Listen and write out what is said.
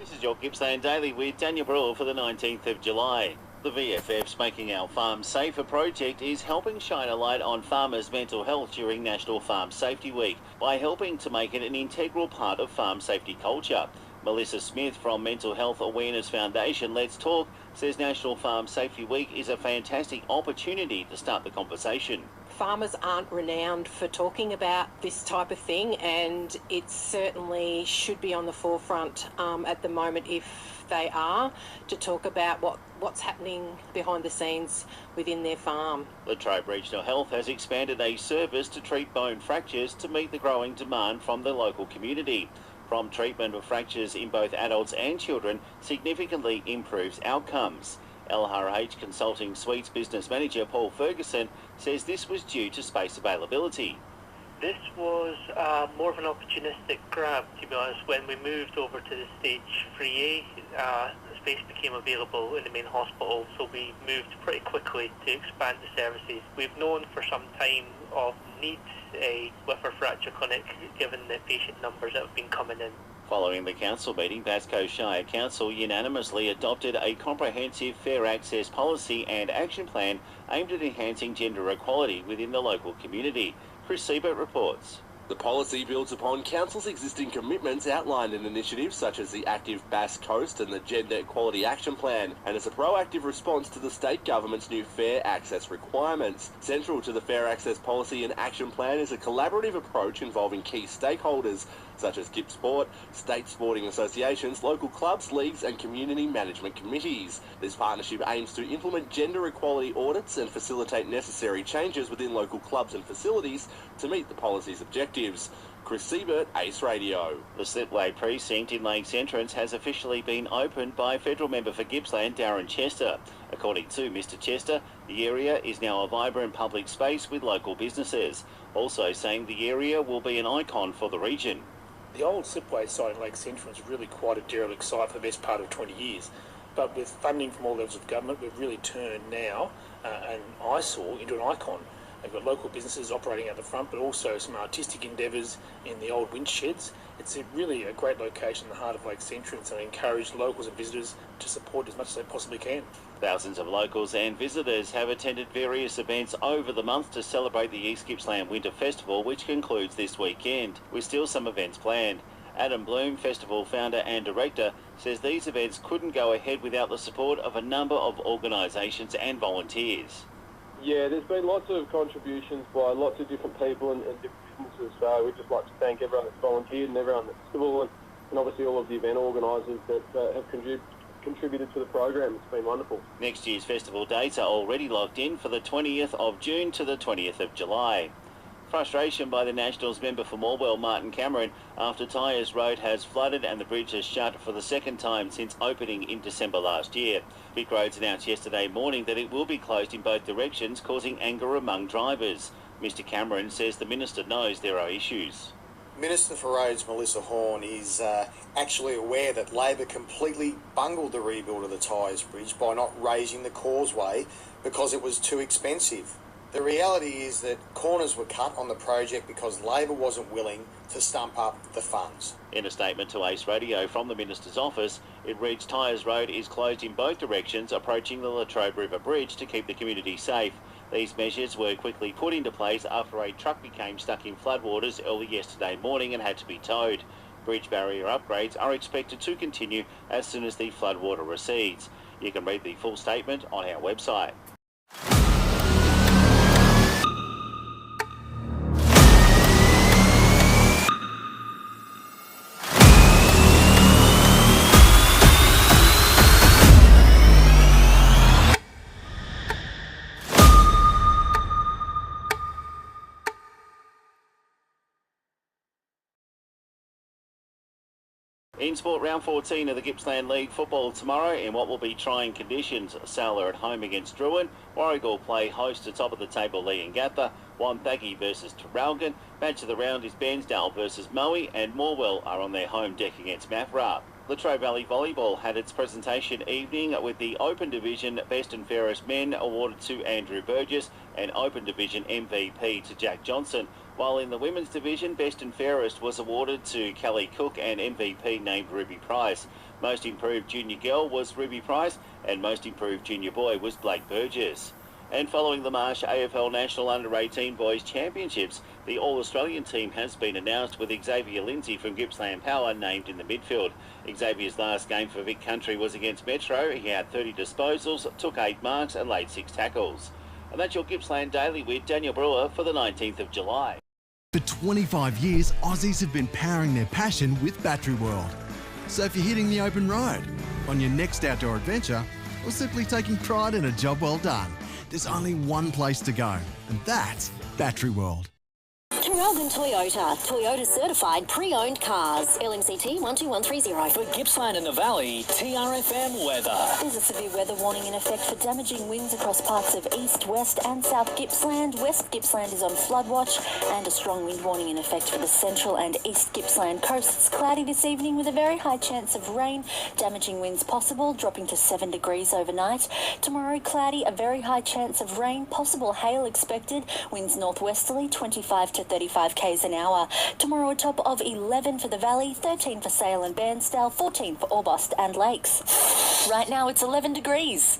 This is your Gippsland Daily with Dan Brewer for the 19th of July. The VFF's Making Our Farms Safer project is helping shine a light on farmers' mental health during National Farm Safety Week by helping to make it an integral part of farm safety culture. Melissa Smith from Mental Health Awareness Foundation Let's Talk says National Farm Safety Week is a fantastic opportunity to start the conversation. Farmers aren't renowned for talking about this type of thing, and it certainly should be on the forefront at the moment if they are, to talk about what's happening behind the scenes within their farm. Latrobe Regional Health has expanded a service to treat bone fractures to meet the growing demand from the local community. From treatment of fractures in both adults and children significantly improves outcomes. LRH Consulting Suites Business Manager Paul Ferguson says this was due to space availability. This was more of an opportunistic grab, to be honest. When we moved over to the stage 3A, space became available in the main hospital, so we moved pretty quickly to expand the services. We've known for some time of need with our fracture clinic, given the patient numbers that have been coming in. Following the council meeting, Basco Shire Council unanimously adopted a comprehensive fair access policy and action plan aimed at enhancing gender equality within the local community. Chris Siebert reports. The policy builds upon Council's existing commitments outlined in initiatives such as the Active Bass Coast and the Gender Equality Action Plan, and is a proactive response to the state government's new fair access requirements. Central to the Fair Access Policy and Action Plan is a collaborative approach involving key stakeholders such as Gippsport, state sporting associations, local clubs, leagues and community management committees. This partnership aims to implement gender equality audits and facilitate necessary changes within local clubs and facilities to meet the policy's objectives. Chris Siebert, Ace Radio. The Slipway precinct in Lakes Entrance has officially been opened by federal member for Gippsland, Darren Chester. According to Mr Chester, the area is now a vibrant public space with local businesses, also saying the area will be an icon for the region. The old Slipway site in Lakes Entrance was really quite a derelict site for the best part of 20 years. But with funding from all levels of government, we've really turned now an eyesore into an icon. They've got local businesses operating out the front, but also some artistic endeavours in the old winch sheds. It's really a great location in the heart of Lakes Entrance, and I encourage locals and visitors to support as much as they possibly can. Thousands of locals and visitors have attended various events over the month to celebrate the East Gippsland Winter Festival, which concludes this weekend, with still some events planned. Adam Bloom, festival founder and director, says these events couldn't go ahead without the support of a number of organisations and volunteers. Yeah, there's been lots of contributions by lots of different people and different businesses, so we'd just like to thank everyone that's volunteered and everyone that's civil and obviously all of the event organisers that have contributed to the program. It's been wonderful. Next year's festival dates are already locked in for the 20th of June to the 20th of July. Frustration by the Nationals member for Morwell, Martin Cameron, after Tyers Road has flooded and the bridge has shut for the second time since opening in December last year. Vic Roads announced yesterday morning that it will be closed in both directions, causing anger among drivers. Mr Cameron says the minister knows there are issues. Minister for Roads, Melissa Horne, is actually aware that Labor completely bungled the rebuild of the Tyers Bridge by not raising the causeway because it was too expensive. The reality is that corners were cut on the project because Labor wasn't willing to stump up the funds. In a statement to Ace Radio from the Minister's office, it reads Tyers Road is closed in both directions approaching the Latrobe River Bridge to keep the community safe. These measures were quickly put into place after a truck became stuck in floodwaters early yesterday morning and had to be towed. Bridge barrier upgrades are expected to continue as soon as the floodwater recedes. You can read the full statement on our website. In sport, round 14 of the Gippsland League football tomorrow in what will be trying conditions. Sala at home against Druin, Warragul play host to top of the table Leongatha, Wonthaggi versus Traralgon, match of the round is Bairnsdale versus Moe, and Morwell are on their home deck against Mathra. Latrobe Valley Volleyball had its presentation evening with the Open Division Best and Fairest Men awarded to Andrew Burgess and Open Division MVP to Jack Johnson. While in the women's division, Best and Fairest was awarded to Kelly Cook and MVP named Ruby Price. Most improved junior girl was Ruby Price and most improved junior boy was Blake Burgess. And following the Marsh AFL National Under-18 Boys Championships, the All-Australian team has been announced with Xavier Lindsay from Gippsland Power named in the midfield. Xavier's last game for Vic Country was against Metro. He had 30 disposals, took 8 marks and laid 6 tackles. And that's your Gippsland Daily with Daniel Brewer for the 19th of July. For 25 years, Aussies have been powering their passion with Battery World. So if you're hitting the open road, on your next outdoor adventure, or simply taking pride in a job well done, there's only one place to go, and that's Battery World. Traralgon Toyota. Toyota certified pre-owned cars. LMCT 12130. For Gippsland and the Valley, TRFM weather. There's a severe weather warning in effect for damaging winds across parts of East, West and South Gippsland. West Gippsland is on flood watch and a strong wind warning in effect for the Central and East Gippsland coasts. Cloudy this evening with a very high chance of rain. Damaging winds possible, dropping to 7 degrees overnight. Tomorrow, cloudy, a very high chance of rain, possible hail expected. Winds northwesterly, 25 to 35 k's an hour. Tomorrow, a top of 11 for the Valley, 13 for Sale and Bairnsdale, 14 for Orbost and Lakes. Right now, it's 11 degrees.